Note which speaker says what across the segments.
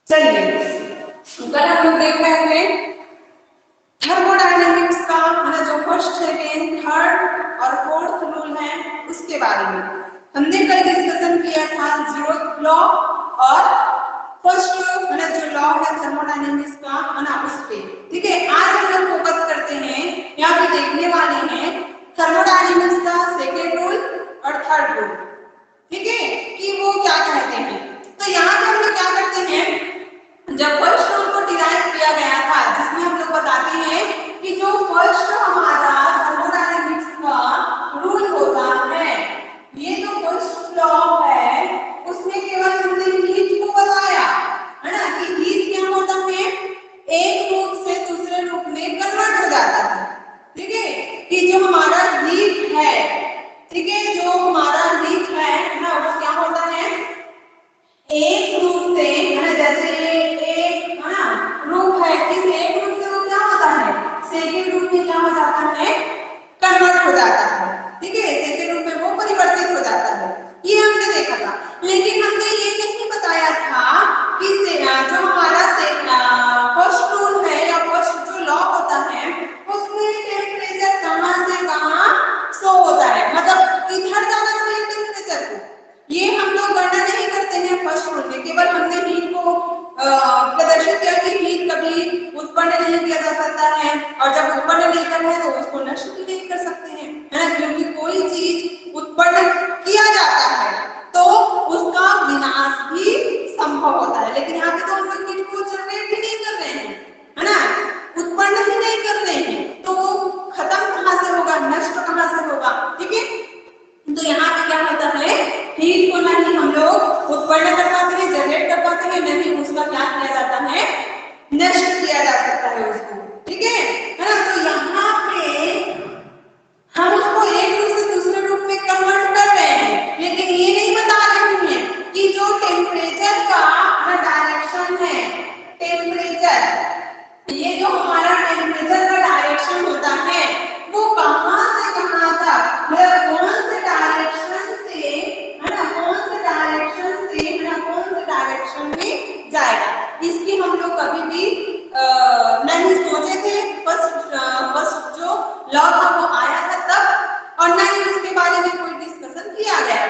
Speaker 1: चलिए, कल हम लोग देख रहे थे थर्मोडायनेमिक्स का जो फर्स्ट, सेकेंड, थर्ड और फोर्थ रूल है उसके बारे में हमने कल डिस्कशन किया था। जीरोथ लॉ और फर्स्ट जो लॉ है थर्मोडायनेमिक्स का उस पे। ठीक है, आज हम लोग फोकस करते हैं, यहाँ पे देखने वाले हैं थर्मोडायनेमिक्स का सेकेंड रूल और थर्ड रूल। ठीक है, कि वो क्या कहते हैं। तो यहाँ पे हम लोग क्या करते हैं, जब फर्स्ट रूल को डिराइव किया गया था जिसमें हम लोग बताते हैं कि जो फर्स्ट हमारा थर्मोडायनेमिक्स का रूल होता है, ये जो फर्स्ट लॉ है उसमें केवल हमने हीट को बताया है ना, कि हीट क्या होता है, एक रूप से दूसरे रूप में कन्वर्ट हो जाता है। ठीक है, कि जो हमारा हीट है, ठीक है, जो हमारा हीट है ना वो क्या होता है, एक रूप से है ना, जैसे एक है ना रूप है, इस एक रूप से वो क्या होता है, सेकंड रूप में क्या हो जाता है, कन्वर्ट हो जाता है। ठीक है, सेकंड रूप में वो परिवर्तित हो जाता है, ये हमने देखा था। लेकिन हमने ये नहीं बताया था कि जो हमारा फर्स्ट रूल है या फर्स्ट जो लॉ होता है उसमें टेम्परेचर कहां से कहां शो होता है, मतलब इधर जाना चाहिए टेम्परेचर को, ये हम लोग गणना नहीं करते हैं फर्स्ट रूल में। केवल हमने हीट को प्रदर्शित किया कि हीट कभी उत्पन्न नहीं किया जा सकता है, और जब उत्पन्न नहीं करना है तो उसको नष्ट भी नहीं कर सकते हैं, है ना, क्योंकि कोई चीज उत्पन्न किया जाता है तो उसका विनाश भी संभव होता है। लेकिन यहाँ पे तो हम लोग हीट को जनरेट भी नहीं कर रहे हैं, है ना, उत्पन्न ही नहीं कर रहे हैं, तो खत्म कहाँ से होगा, नष्ट कहाँ से होगा। ठीक है, तो यहाँ पे क्या होता है, हीट को नहीं हम लोग उत्पन्न कर पाते हैं, जनरेट कर पाते हैं, नहीं उसका क्या किया जाता है, नष्ट किया जा सकता है उसको। ठीक है ना, तो यहाँ पे हम उसको एक रूप से दूसरे रूप में कन्वर्ट कर रहे हैं, लेकिन ये नहीं बता रहे हैं कि जो टेम्परेचर का डायरेक्शन है, टेम्परेचर, ये जो हमारा टेम्परेचर का डायरेक्शन होता है वो कहां से कहां तक, मतलब कौन से डायरेक्शन से, है ना, कौन से डायरेक्शन से, है ना, कौन से डायरेक्शन में जाएगा, इसकी हम लोग कभी भी नहीं सोचे थे। फर्स्ट जो लॉ था वो आया था तब, और ना ही उसके बारे में कोई डिस्कशन किया गया।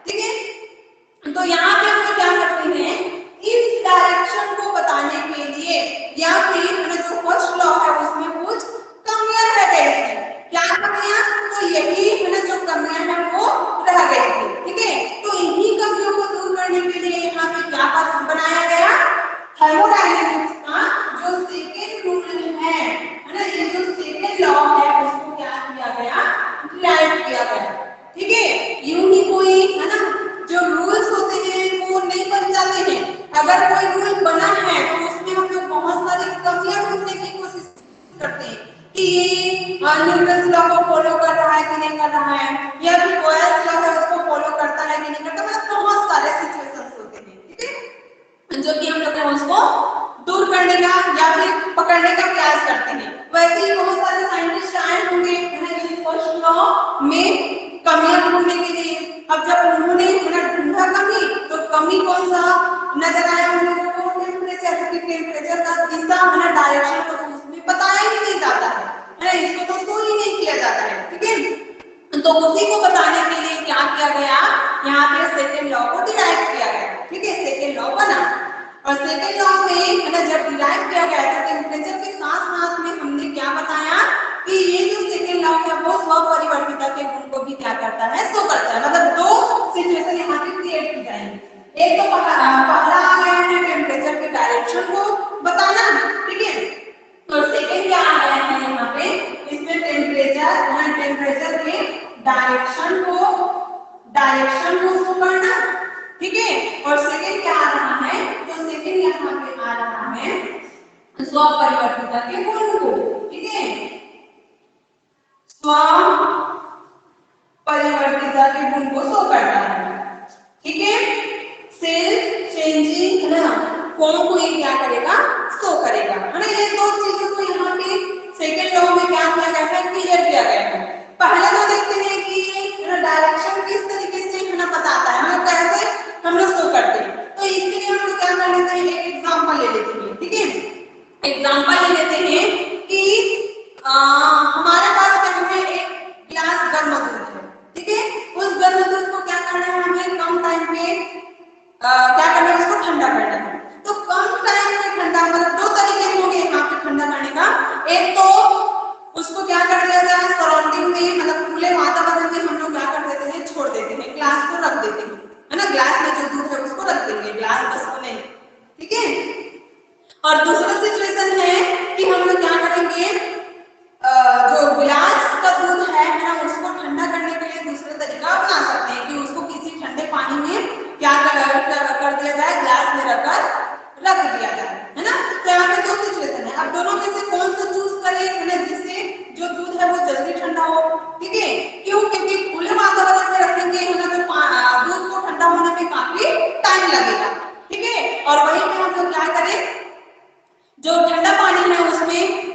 Speaker 1: ठीक है, तो यहाँ पे हम लोग क्या करते हैं, इस डायरेक्शन को बताने के लिए या फिर जो फर्स्ट लॉ है उसमें कुछ कमियां रह गई थी। क्या कमियां, तो यही जो कमियां हैं वो रह गई थी। ठीक है, तो इन्हीं कमियों को दूर करने के लिए यहाँ पे क्या बनाया गया, थर्मोडायनेमिक्स का जो सेकेंड रूल है ना, ये जो सेकेंड लॉ है उसको क्या किया गया, डिराइव किया गया। ठीक है, यूं ही कोई है ना जो रूल्स होते हैं वो नहीं बन जाते हैं, अगर कोई रूल बना है तो उसमें हम लोग बहुत सारी कमियां ढूंढने की कोशिश करते हैं कि ये न्यूटन्स लॉ को फॉलो कर रहा है कि नहीं कर रहा है, या फिर बॉयल्स लॉ है उसको फॉलो करता है कि नहीं करता, मतलब बहुत सारे सिचुएशंस होते हैं। ठीक है, जो कि हम लोग उसको दूर करने का या फिर पकड़ने का प्रयास करते हैं। वैसे ही बहुत सारे साइंटिस्ट आए होंगे इस फर्स्ट लॉ में कमियां ढूंढने के लिए। अब जब उन्होंने ढूंढा कमी, तो कमी कौन सा नजर आया उन लोगों को, टेम्परेचर, की टेम्परेचर का दिशा डायरेक्शन को तो उसमें बताया ही नहीं जाता है, इसको तो शो ही नहीं किया जाता है। ठीक है, तो उसी को बताने के लिए क्या किया गया, यहाँ पे सेकेंड लॉ को डिराइव किया गया। ठीक है, सेकेंड लॉ बना, और सेकेंड लॉ में जब डिराइव किया गया तो टेम्परेचर के साथ साथ में हमने क्या बताया कि ये जो सेकेंड लॉ है वो स्वपरिवर्तिता के गुण को भी क्या करता है, शो करता है। मतलब दो सिचुएशन यहाँ पे क्रिएट की जाएंगी। एक तो पहला आ गया है टेम्परेचर के डायरेक्शन को बताना, ठीक है, तो सेकेंड क्या आ गया है यहाँ पे, इसमें टेम्परेचर के डायरेक्शन को शो करना। ठीक है, और सेकेंड क्या आ रहा है, तो सेकेंड यहाँ पे आ रहा है स्वपरिवर्तिता के गुण को। ठीक है, स्व परिवर्तिता के गुण को शो करता है। ठीक है, सेल्फ चेंजिंग है ना फॉर्म को ये क्या करेगा, शो करेगा, है ना। ये दो चीजों को यहाँ पे सेकेंड लॉ में क्या किया गया है, क्लियर किया गया है। पहले तो देखते हैं कि डायरेक्शन किस तरीके से है ना बताता है, मतलब कैसे हम लोग शो करते हैं। तो इसके लिए हम लोग क्या कर लेते हैं, एक एग्जांपल एग्जाम्पल ले लेते हैं, ठीक है। एग्जाम्पल ले लेते हैं कि हमारे पास क्या है, एक गिलास गर्म दूध है, ठीक है। उस गर्म दूध को क्या करना है, हमें कम टाइम में क्या करना है, उसको ठंडा करना है। तो कम टाइम में ठंडा, मतलब दो तरीके होंगे यहाँ पे ठंडा करने का। एक तो उसको क्या कर दिया जाए, सराउंडिंग में, मतलब खुले वातावरण में हम लोग क्या कर देते हैं, छोड़ देते हैं, ग्लास को रख देते हैं, है ना। ग्लास में जो दूध है उसको रख देंगे, ग्लास बस को नहीं, ठीक है। और दूसरा सिचुएशन है कि हम लोग क्या करेंगे, जो गिलास का दूध है ना, उसको ठंडा करने के लिए दूसरा तरीका अपना सकते हैं कि उसको किसी ठंडे पानी में क्या कर दिया जाए, ग्लास में रख दिया जाए, है ना। तो यहाँ पे दो सिचुएशन है। अब दोनों में से कौन सा चूज करें, है ना, जिससे जो दूध है वो जल्दी ठंडा हो, ठीक है। क्यों, क्योंकि खुले वातावरण में रखेंगे, है ना, तो दूध को ठंडा होने में काफी टाइम लगेगा, ठीक है। और वहीं पे हम लोग क्या करें, जो ठंडा पानी है उसमें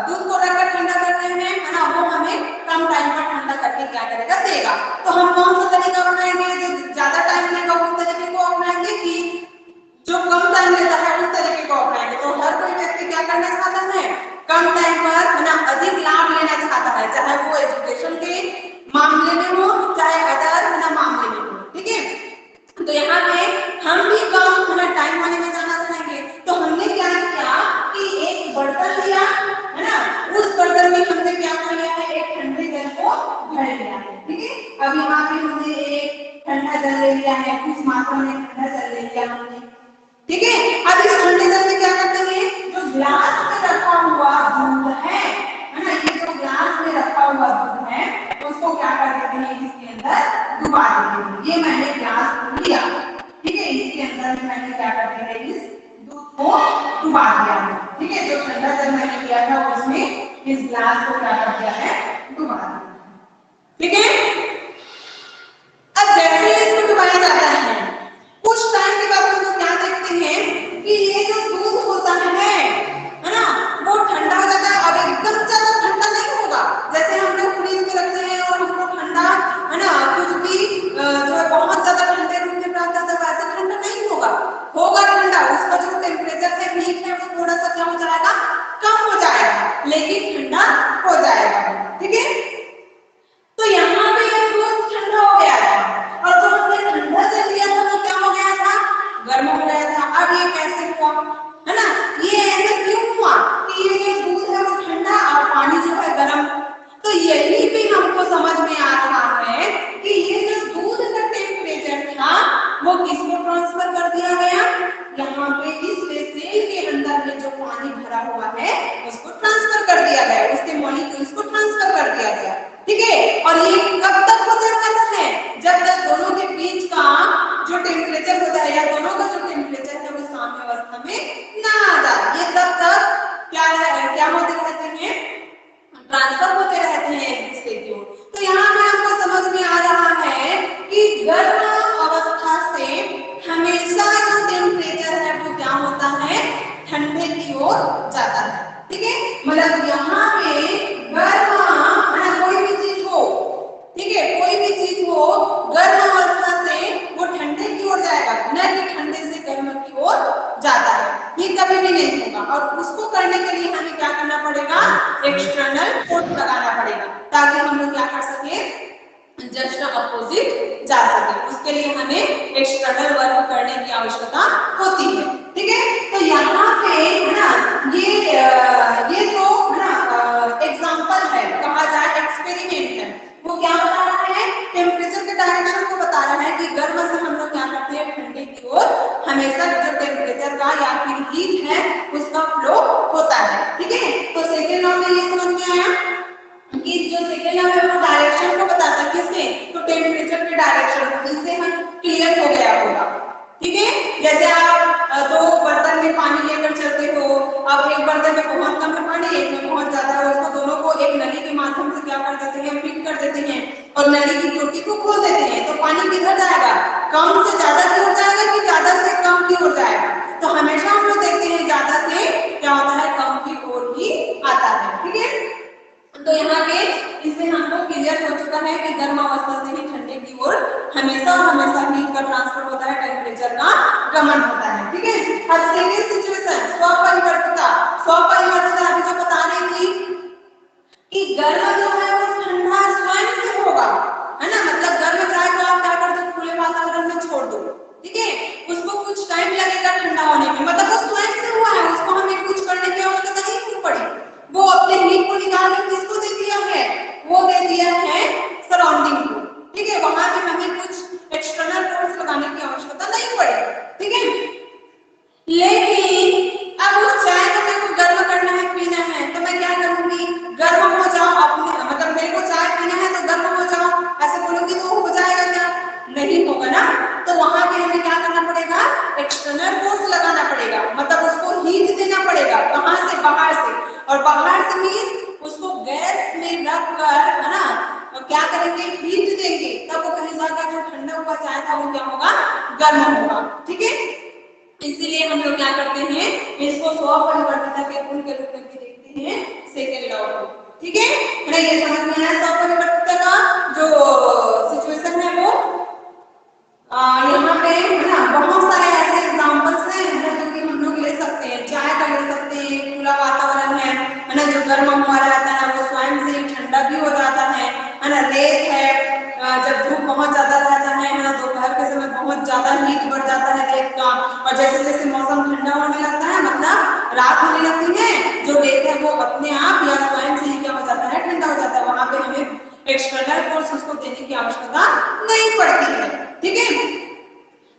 Speaker 1: दूध को रखकर ठंडा कर रहे हैं, है ना, वो हमें कम टाइम पर ठंडा करके क्या करेगा, देगा। तो हम कौन सा तरीका अपनाएंगे, जो ज्यादा टाइम लेगा उस तरीके को अपनाएंगे कि जो कम टाइम लेता है उस तरीके को अपनाएंगे। तो हर कोई व्यक्ति क्या करना चाहता है, कम टाइम पर, है ना, अधिक लाभ लेना चाहता है, चाहे वो एजुकेशन के मामले में हो, चाहे अदर, है ना, मामले में हो, ठीक है। तो यहाँ पे हम भी कम, है ना, टाइम वाले में जाना चाहेंगे। तो हमने क्या किया कि एक बर्तन लिया, है ना, उस बर्तन में हमने क्या कर लिया है, एक ठंडे जल को भर लिया है, ठीक है। अब यहाँ पे हमने एक ठंडा जल ले लिया है, कुछ मात्रा में ठंडा जल ले लिया हमने, ठीक है। अब इस ठंडे जल में क्या करते हैं, जो ग्लास में रखा हुआ दूध है ना, ये जो ग्लास में रखा हुआ दूध है उसको क्या कर देते हैं, इसके अंदर डुबा देते हैं। ये मैंने ग्लास को लिया, ठीक है, इसके अंदर मैंने क्या कर दिया, इस दूध को डुबा दिया है, ठीक है। जो ठंडा जल मैंने लिया था उसमें इस ग्लास को क्या कर दिया है, डुबा दिया, ठीक है। अब जैसे इसको डुबाया जाता है, कुछ टाइम के बाद हम लोग क्या देखते हैं कि ये जो दूध होता है ना, वो ठंडा हो जाता है। अब एकदम ज्यादा ठंडा नहीं होगा, जैसे हम लोग फ्रिज में रखते हैं और उसको ठंडा, है ना, कुछ भी जो है बहुत ज्यादा ठंडे रूम में रख जाता है, वैसे ठंडा नहीं होगा, होगा ठंडा। उसका जो टेम्परेचर है, हीट है, वो थोड़ा सा क्या हो जाएगा, कम हो जाएगा, लेकिन ठंडा हो जाएगा, ठीक है। तो यहाँ पे ये दूध ठंडा हो गया था, और जो हमने ठंडा जल लिया था वो क्या हो गया था, गर्म हो गया था। अब ये कैसे हुआ, है ना, ये ऐसा क्यों हुआ कि ये जो दूध है वो ठंडा और पानी जो है गर्म। तो यही भी हमको समझ में आ रहा है कि ये जो दूध का टेम्परेचर था वो किसको ट्रांसफर कर दिया गया, यहाँ पे इस वेसल के अंदर में जो पानी भरा हुआ है उसको ट्रांसफर कर दिया गया, उसके मॉलिक्यूल्स को ट्रांसफर कर दिया गया, ठीक है। और ये कब तक होता है, जब तक दोनों के बीच का जो टेम्परेचर होता है, या दोनों का जो टेम्परेचर है वो साम्यावस्था में ना आ जाए, ये तब तक क्या होते रहते हैं, ट्रांसफर होते रहते हैं एक दूसरे की ओर। तो यहाँ पे आपको समझ में आ रहा है कि गर्म अवस्था से हमेशा जो टेम्परेचर है वो क्या होता है, ठंडे की ओर जाता है, ठीक है। मतलब यहाँ पे गर्म, कोई भी चीज हो, ठीक है, कोई भी चीज हो, गर्म अवस्था से वो ठंडे की ओर जाएगा, न कि ठंडे से गर्म की ओर जाता है, ये कभी भी नहीं होगा। और उसको करने के लिए हमें क्या करना पड़ेगा, एक्सटर्नल फोर्स लगाना पड़ेगा, ताकि हम लोग क्या कर सके, जस्ट अपोजिट जा सके। उसके लिए हमें एक्सटर्नल वर्क करने की आवश्यकता होती है, ठीक है। तो यहाँ पे, है ना, ये तो, है ना, एग्जांपल है, कहा जाए एक्सपेरिमेंट है। वो क्या बता रहा है, टेम्परेचर के डायरेक्शन को बता रहा है कि गर्म से हम लोग क्या करते हैं, ठंडे की ओर हमेशा जो टेम्परेचर का या फिर हीट है उसका फ्लो होता है, ठीक है। तो सेकेंड लॉ में ये समझ में आया कि जो सेकेंड लॉ है वो डायरेक्शन को बताता है, किससे, तो टेम्परेचर के डायरेक्शन को। इससे हम क्लियर हो गया होगा, ठीक है। जैसे आप दो बर्तन में पानी लेकर चलते हो, अब एक बर्तन में बहुत कम है पानी, एक में बहुत ज्यादा है, उसको दोनों को एक नली के माध्यम से क्या कर देते हैं, फिट कर देते हैं और नली की टोटी को खोल देते हैं, तो पानी किधर जाएगा, कम से ज्यादा की ओर जाएगा कि ज्यादा से कम की ओर जाएगा। तो हमेशा हम लोग देखते हैं ज्यादा से क्या होता है, कम की ओर ही आता है, ठीक है। तो यहाँ पे इससे हमको क्लियर हो चुका है कि गर्म अवस्था से ही ठंडे की ओर हमेशा हीट का ट्रांसफर होता है, टेम्परेचर का गमन होता है, ठीक है। अब गर्म जो है वो ठंडा स्वयं से होगा, है ना, मतलब गर्म चाय को आप क्या कर दो, खुले वातावरण में छोड़ दो, ठीक है, उसको कुछ टाइम लगेगा ठंडा होने में, मतलब वो स्वयं से हुआ है, उसको हमें कुछ करने की आवश्यकता नहीं क्यों पड़ी, वो अपने हीट को निकाल के किसको दे दिया है, वो दे दिया है सराउंडिंग को, ठीक है, वहां पे हमें कुछ एक्सटर्नल फोर्स लगाने की आवश्यकता नहीं पड़ी, ठीक है। लेकिन अब उस चाय को मेरे को गर्म करना है, पीना है, तो मैं क्या करूंगी, गर्म हो जाओ, अपने मतलब मेरे को चाय पीना है तो गर्म हो जाओ, ऐसे बोलूंगी तो हो जाएगा क्या, नहीं होगा ना, तो वहां पे हमें क्या करना पड़ेगा, एक्सटर्नल फोर्स लगाना पड़ेगा, मतलब उसको हीट देना पड़ेगा, कहां से, बाहर से, और बाहर से मींस उसको गैस में रखकर, है ना, तो क्या करेंगे, हीट देंगे, तब वो कहीं जाकर जो ठंडा हुआ चाय था वो क्या होगा, गर्म होगा, ठीक है। इसीलिए हम लोग क्या करते हैं, इसको स्वपरिवर्तिता के गुण के रूप में भी देखते हैं, सेकेंड लॉ को, ठीक है ना, ये समझ में आया स्वपरिवर्तिता का जो सिचुएशन है वो। यहाँ पे है ना बहुत सारे ऐसे एग्जांपल्स हैं जो कि हम लोग ले सकते हैं, चाय का ले सकते हैं, खुला वातावरण है ना, जो गर्म हुआ रहता है वो स्वयं से ही ठंडा भी हो जाता है ना, रेत है, जब धूप बहुत ज्यादा रहता है ना, दोपहर के समय बहुत ज्यादा हीट बढ़ जाता है रेत का, और जैसे जैसे मौसम ठंडा होने लगता है, मतलब रात होने लगती है, जो रेत है वो अपने आप या स्वयं से ही क्या हो जाता है, ठंडा हो जाता है, वहां पे हमें एक्सटर्नल फोर्स उसको देने की आवश्यकता नहीं पड़ती है, ठीक है।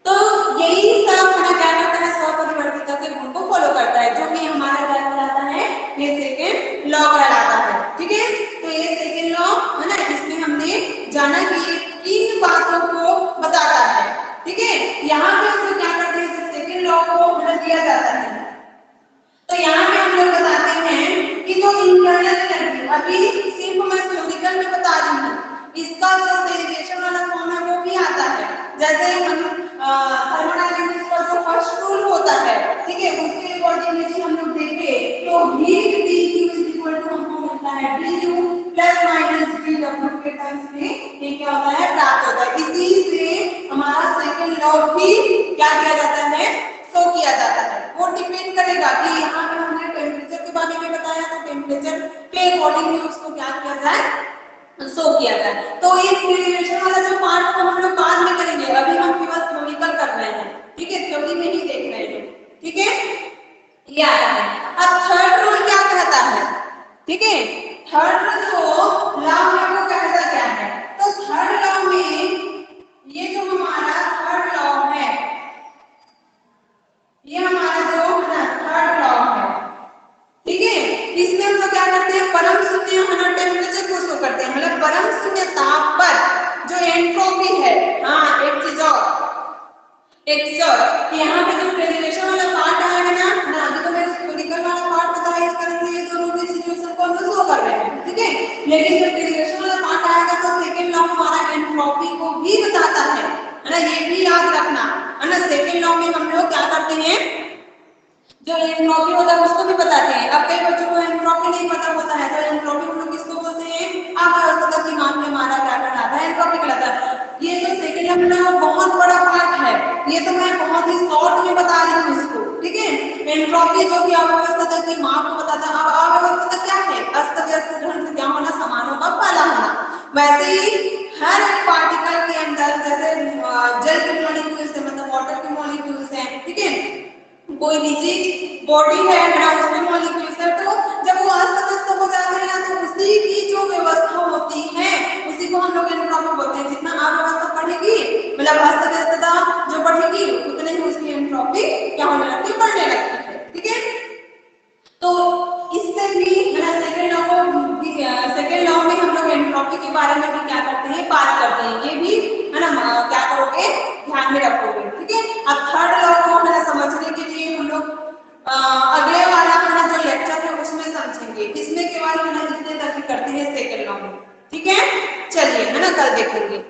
Speaker 1: तो यही सब हमें क्या करता है, स्वपरिवर्तिता के गुण को फॉलो करता है, जो कि हमारा क्या कहलाता है, ये सेकेंड लॉ कहलाता है, ठीक है। तो ये सेकेंड लॉ है ना, इसमें हमने जाना कि ये किन बातों को बताता है, ठीक है। यहाँ पे हम लोग क्या करते हैं, जब सेकेंड लॉ को मतलब दिया जाता है, तो यहाँ पे हम लोग बताते हैं कि जो इंटरनल एनर्जी, अभी सिर्फ मैं थ्योरिकल में बता रही हूँ, इसका जो डेरिवेशन वाला फॉर्म है वो भी आता है, जैसे हम थर्मोडायनामिक्स का जो फर्स्ट रूल होता है, ठीक है, उसके अकॉर्डिंग यदि हम लोग देखें तो heat dQ is equal to हमको मिलता है du प्लस माइनस dW के टर्म्स में ये क्या होता है, प्राप्त होता है, इसी से हमारा सेकंड लॉ भी क्या किया जाता है, शो किया जाता है। वो डिपेंड करेगा कि यहाँ पर हमने टेम्परेचर के बारे में बताया, तो टेम्परेचर के अकॉर्डिंगली उसको क्या किया जाए, शो किया जाए। तो ये डेरिवेशन वाला जो पार्ट को हम लोग बाद में करेंगे, अभी हम केवल थ्योरिकल कर रहे हैं, ठीक है, थ्योरी में ही देख रहे हैं, ठीक है, ये आता है। अब थर्ड रूल क्या कहता है, ठीक है, थर्ड जो लॉ है वो कहता क्या है, तो थर्ड लॉ में ये जो हमारा थर्ड लॉ है, ये हमारा जो थर्ड लॉ है, ठीक है, इसमें हम लोग क्या करते हैं, परम शून्य टेम्परेचर को शो करते हैं, मतलब परम शून्य ताप पर जो एंट्रोपी है, हाँ एक चीज और यहाँ पे जो डेरिवेशन वाला पार्ट आएगा ना, अभी तो मैं थ्योरिकल वाला पार्ट बताया, इस तरह से ये दोनों भी सिचुएशन को हम लोग शो कर रहे हैं, ठीक है, लेकिन जब डेरिवेशन वाला पार्ट आएगा तो सेकंड लॉ हमारा एंट्रोपी को भी बताता है ना, ये भी याद रखना, है ना, सेकंड लॉ में हम लोग क्या करते हैं, जो एंट्रोपी होता है उसको भी बताते हैं। अब कई बच्चों को एंट्रोपी नहीं पता होता है, तो एंट्रोपी हम लोग किसको बोलते हैं, अव्यवस्था की मान में हमारा क्या कहलाता है, एंट्रोपी कहलाता है। ये जो सेकंड लॉ है वो बहुत बड़ा पार्ट है, ये तो मैं बहुत ही शॉर्ट में बता रही हूँ इसको, ठीक है। एंट्रोपी जो कि अव्यवस्था की मान को बताता है। अब अव्यवस्था क्या है, अस्त व्यस्त ढंग से क्या होना, समानों का फैला होना। वैसे ही हर एक पार्टिकल के अंदर, जैसे जल के मॉलिक्यूल्स है, मतलब वाटर के मॉलिक्यूल्स हैं, ठीक है, कोई निजी बॉडी है ना, उसमें मॉलिक्यूल्स है, तो जब वो अस्त व्यस्त हो जाते हैं ना, तो उसी की जो व्यवस्था होती है उसी को हम लोग एंट्रोपी बोलते हैं। जितना अव्यवस्था बढ़ेगी, मतलब अस्त व्यस्तता जो बढ़ेगी, उतने ही उसकी एंट्रोपी क्या होने लगती है, बढ़ने लगती है, ठीक है। तो इससे भी सेकंड लॉ सेकंड लॉ में हम लोग एंट्रोपी के बारे में भी क्या करते हैं, बात करते हैं, ये भी है ना, क्या करोगे, ध्यान में रखोगे, ठीक है। अब थर्ड लॉ को है समझने के लिए हम लोग अगले वाला है जो लेक्चर है उसमें समझेंगे, इसमें केवल है इतने तक करते हैं सेकंड लॉ में, ठीक है। चलिए है ना, कल देखेंगे।